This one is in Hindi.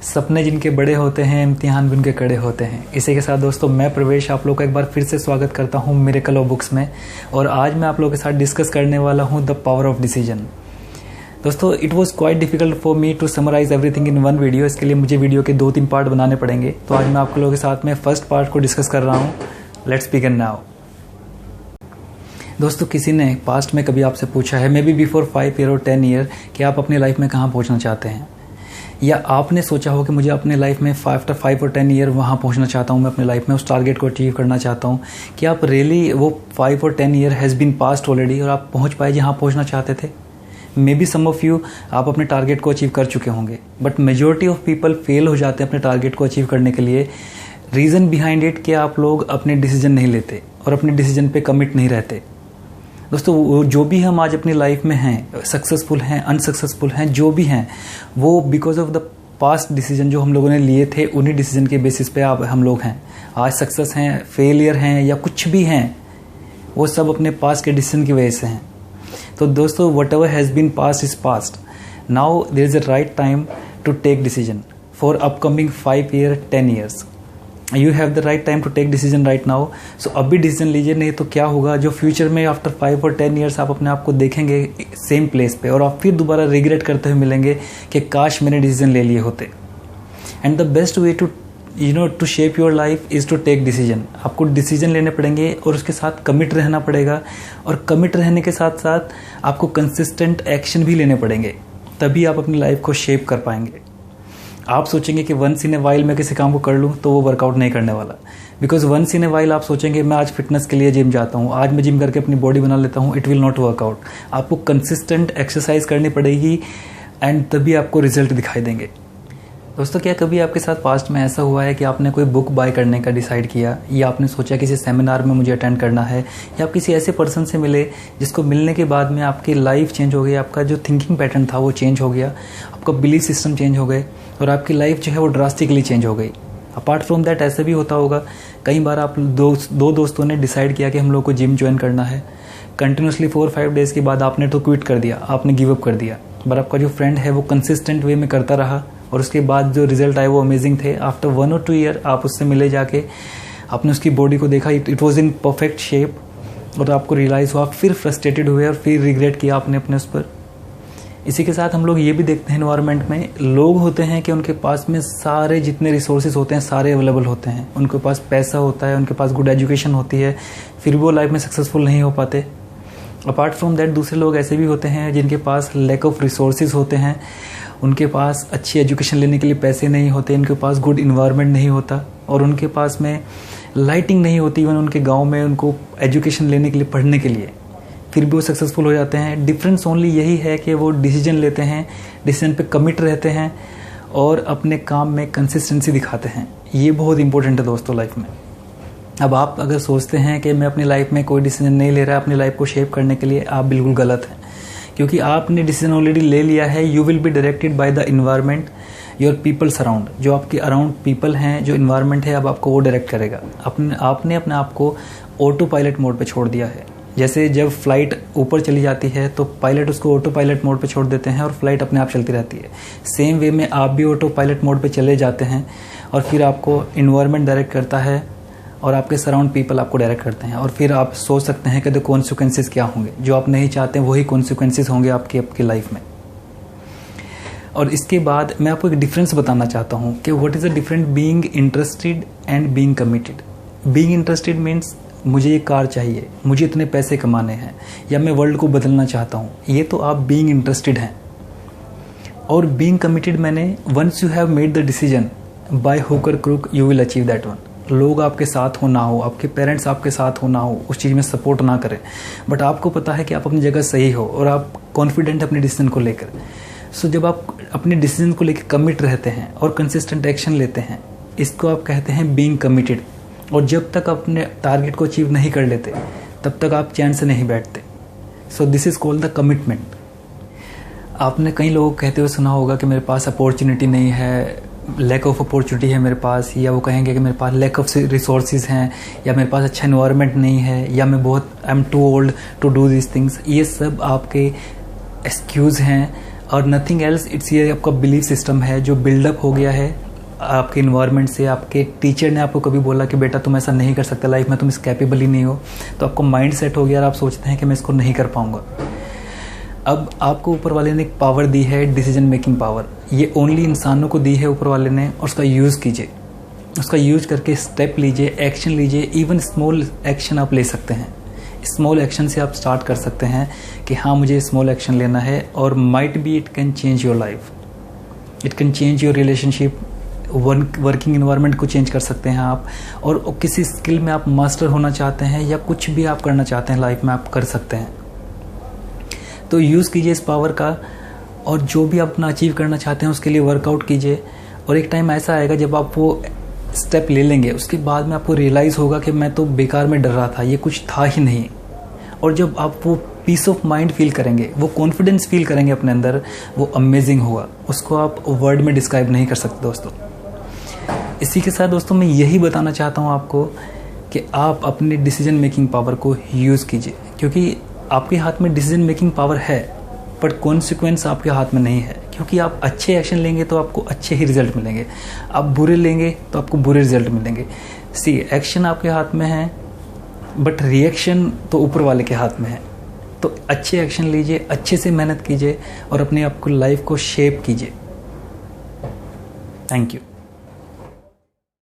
सपने जिनके बड़े होते हैं, इम्तिहान भी उनके कड़े होते हैं। इसी के साथ दोस्तों, मैं प्रवेश आप लोग का एक बार फिर से स्वागत करता हूं मिरेकल ऑफ बुक्स में। और आज मैं आप लोगों के साथ डिस्कस करने वाला हूं द पावर ऑफ डिसीजन। दोस्तों, it was quite difficult for me to summarize everything in one video. इसके लिए मुझे वीडियो के 2-3 पार्ट बनाने पड़ेंगे। तो आज मैं आप लोगों के साथ में फर्स्ट पार्ट को डिस्कस कर रहा हूँ। Let's begin now. दोस्तों, किसी ने पास्ट में कभी आपसे पूछा है, मे बी बिफोर 5 ईयर और 10 ईयर, कि आप अपनी लाइफ में कहाँ पहुँचना चाहते हैं, या आपने सोचा हो कि मुझे अपने लाइफ में आफ्टर 5 और 10 ईयर वहाँ पहुँचना चाहता हूँ, मैं अपने लाइफ में उस टारगेट को अचीव करना चाहता हूँ। कि आप रियली वो 5 और 10 year has been past already और आप पहुँच पाए जहाँ पहुँचना चाहते थे। Maybe some of you आप अपने टारगेट को अचीव कर चुके होंगे, but majority of people fail हो जाते हैं अपने टारगेट को अचीव करने के लिए। रीज़न बिहाइंड इट कि आप लोग अपने डिसीजन नहीं लेते और अपने डिसीजन पे कमिट नहीं रहते। दोस्तों, जो भी हम आज अपनी लाइफ में हैं, सक्सेसफुल हैं, अनसक्सेसफुल हैं, जो भी हैं, वो because of the past decision जो हम लोगों ने लिए थे, उन्हीं डिसीजन के बेसिस पे आप हम लोग हैं। आज सक्सेस हैं, फेलियर हैं या कुछ भी हैं, वो सब अपने पास्ट के डिसीजन की वजह से हैं। तो दोस्तों, whatever has been past is past. Now there is a right time to take decision for upcoming 5 year 10 years. You have the right time to take decision right now. So अभी डिसीजन लीजिए, नहीं तो क्या होगा, जो फ्यूचर में आफ्टर 5 और 10 ईयर्स आप अपने आप को देखेंगे सेम प्लेस पे, और आप फिर दोबारा रिग्रेट करते हुए मिलेंगे कि काश मैंने डिसीजन ले लिए होते। And the best way to to shape your life is to take decision. आपको डिसीजन लेने पड़ेंगे और उसके साथ कमिट रहना पड़ेगा, और कमिट रहने के साथ साथ आपको कंसिस्टेंट एक्शन भी लेने पड़ेंगे, तभी आप अपनी लाइफ को शेप कर पाएंगे। आप सोचेंगे कि वंस इन ए वाइल मैं किसी काम को कर लूँ, तो वो वर्कआउट नहीं करने वाला। Because once in a while आप सोचेंगे मैं आज फिटनेस के लिए जिम जाता हूँ, आज मैं जिम करके अपनी बॉडी बना लेता हूँ, इट विल नॉट वर्कआउट। आपको कंसिस्टेंट एक्सरसाइज करनी पड़ेगी एंड तभी आपको रिजल्ट दिखाई देंगे। दोस्तों, क्या कभी आपके साथ पास्ट में ऐसा हुआ है कि आपने कोई बुक बाय करने का डिसाइड किया, या आपने सोचा किसी सेमिनार में मुझे अटेंड करना है, या आप किसी ऐसे पर्सन से मिले जिसको मिलने के बाद में आपकी लाइफ चेंज हो गई, आपका जो थिंकिंग पैटर्न था वो चेंज हो गया, आपका बिलीफ सिस्टम चेंज हो गए और आपकी लाइफ जो है वो ड्रास्टिकली चेंज हो गई। अपार्ट फ्रॉम दैट ऐसा भी होता होगा, कई बार आप दो दोस्तों ने डिसाइड किया कि हम लोग को जिम ज्वाइन करना है। कंटिन्यूसली 4-5 डेज़ के बाद आपने तो क्विट कर दिया, आपने गिव अप कर दिया। पर आपका जो फ्रेंड है वो कंसिस्टेंट वे में करता रहा और उसके बाद जो रिजल्ट आए वो अमेजिंग थे। आफ्टर 1 और 2 ईयर आप उससे मिले, जाके आपने उसकी बॉडी को देखा, it was in perfect shape, और आपको रियलाइज़ हुआ, फिर फ्रस्ट्रेटेड हुए और फिर रिग्रेट किया आपने अपने उस पर। इसी के साथ हम लोग ये भी देखते हैं एनवायरनमेंट में, लोग होते हैं कि उनके पास में सारे जितने रिसोर्सेज होते हैं सारे अवेलेबल होते हैं, उनके पास पैसा होता है, उनके पास गुड एजुकेशन होती है, फिर वो लाइफ में सक्सेसफुल नहीं हो पाते। अपार्ट फ्रॉम दैट दूसरे लोग ऐसे भी होते हैं जिनके पास लैक ऑफ रिसोर्सेज होते हैं, उनके पास अच्छी एजुकेशन लेने के लिए पैसे नहीं होते, उनके पास गुड इन्वायरमेंट नहीं होता, और उनके पास में लाइटिंग नहीं होती इवन उनके गांव में उनको एजुकेशन लेने के लिए, पढ़ने के लिए, फिर भी वो सक्सेसफुल हो जाते हैं। डिफरेंस ओनली यही है कि वो डिसीजन लेते हैं, डिसीजन पे कमिट रहते हैं और अपने काम में कंसिस्टेंसी दिखाते हैं। ये बहुत इंपॉर्टेंट है दोस्तों लाइफ में। अब आप अगर सोचते हैं कि मैं अपनी लाइफ में कोई डिसीजन नहीं ले रहा अपनी लाइफ को शेप करने के लिए, आप बिल्कुल गलत हैं, क्योंकि आपने डिसीजन ऑलरेडी ले लिया है। You will be directed by the environment, your people surround, जो आपके अराउंड पीपल हैं, जो इन्वायरमेंट है, अब आपको वो डायरेक्ट करेगा। आपने अपने आप को ऑटो पायलट मोड पे छोड़ दिया है। जैसे जब फ्लाइट ऊपर चली जाती है तो पायलट उसको ऑटो पायलट मोड पे छोड़ देते हैं और फ्लाइट अपने आप चलती रहती है। सेम वे में आप भी ऑटो पायलट मोड पे चले जाते हैं और फिर आपको इन्वायरमेंट डायरेक्ट करता है और आपके सराउंड पीपल आपको डायरेक्ट करते हैं, और फिर आप सोच सकते हैं कि द कॉन्सिक्वेंसेस क्या होंगे। जो आप नहीं चाहते हैं वही कॉन्सिक्वेंसेस होंगे आपकी लाइफ में। और इसके बाद मैं आपको एक डिफरेंस बताना चाहता हूँ कि what is the different being interested and being committed. Being interested means मुझे ये कार चाहिए, मुझे इतने पैसे कमाने हैं, या मैं वर्ल्ड को बदलना चाहता हूँ, ये तो आप बीइंग इंटरेस्टेड हैं। और बीइंग कमिटेड मैंने once you have made the decision by hook और crook you will achieve that one. लोग आपके साथ हो ना हो, आपके पेरेंट्स आपके साथ हो ना हो, उस चीज़ में सपोर्ट ना करें, बट आपको पता है कि आप अपनी जगह सही हो और आप कॉन्फिडेंट अपने डिसीजन को लेकर। सो जब आप अपने डिसीजन को लेकर कमिट रहते हैं और कंसिस्टेंट एक्शन लेते हैं, इसको आप कहते हैं बीइंग कमिटेड। और जब तक अपने टारगेट को अचीव नहीं कर लेते तब तक आप चैन से नहीं बैठते। So this is called the commitment. आपने कई लोगों को कहते हुए सुना होगा कि मेरे पास अपॉर्चुनिटी नहीं है, लैक ऑफ अपॉर्चुनिटी है मेरे पास, या वो कहेंगे कि मेरे पास लैक ऑफ रिसोर्सेज हैं, या मेरे पास अच्छा एनवायरनमेंट नहीं है, या मैं I am too old to do this things. ये सब आपके एक्सक्यूज़ हैं और नथिंग एल्स, इट्स ये आपका बिलीफ सिस्टम है जो बिल्डअप हो गया है आपके इन्वायरमेंट से। आपके टीचर ने आपको कभी बोला कि बेटा तुम ऐसा नहीं कर सकते लाइफ में, तुम इस कैपेबल ही नहीं हो, तो आपको माइंड सेट हो गया और आप सोचते हैं कि मैं इसको नहीं कर पाऊंगा। अब आपको ऊपर वाले ने एक पावर दी है, डिसीजन मेकिंग पावर। ये ओनली इंसानों को दी है ऊपर वाले ने, और उसका यूज़ कीजिए, उसका यूज करके स्टेप लीजिए, एक्शन लीजिए। इवन स्मॉल एक्शन आप ले सकते हैं। स्मॉल एक्शन से आप स्टार्ट कर सकते हैं कि हाँ मुझे स्मॉल एक्शन लेना है, और might be it can change your life, it can change your relationship, working environment को चेंज कर सकते हैं आप। और किसी स्किल में आप मास्टर होना चाहते हैं या कुछ भी आप करना चाहते हैं लाइफ में, आप कर सकते हैं। तो यूज़ कीजिए इस पावर का, और जो भी आप अपना अचीव करना चाहते हैं उसके लिए वर्कआउट कीजिए। और एक टाइम ऐसा आएगा जब आप वो स्टेप ले लेंगे, उसके बाद में आपको रियलाइज़ होगा कि मैं तो बेकार में डर रहा था, ये कुछ था ही नहीं। और जब आप वो पीस ऑफ माइंड फील करेंगे, वो कॉन्फिडेंस फील करेंगे अपने अंदर, वो अमेजिंग होगा। उसको आप वर्ड में डिस्क्राइब नहीं कर सकते दोस्तों। इसी के साथ दोस्तों मैं यही बताना चाहता हूँ आपको कि आप अपनी डिसीजन मेकिंग पावर को यूज़ कीजिए, क्योंकि आपके हाथ में डिसीजन मेकिंग पावर है, बट कॉन्सिक्वेंस आपके हाथ में नहीं है। क्योंकि आप अच्छे एक्शन लेंगे तो आपको अच्छे ही रिजल्ट मिलेंगे, आप बुरे लेंगे तो आपको बुरे रिजल्ट मिलेंगे। सी, एक्शन आपके हाथ में है, बट रिएक्शन तो ऊपर वाले के हाथ में है। तो अच्छे एक्शन लीजिए, अच्छे से मेहनत कीजिए, और अपने आप को लाइफ को शेप कीजिए। Thank you.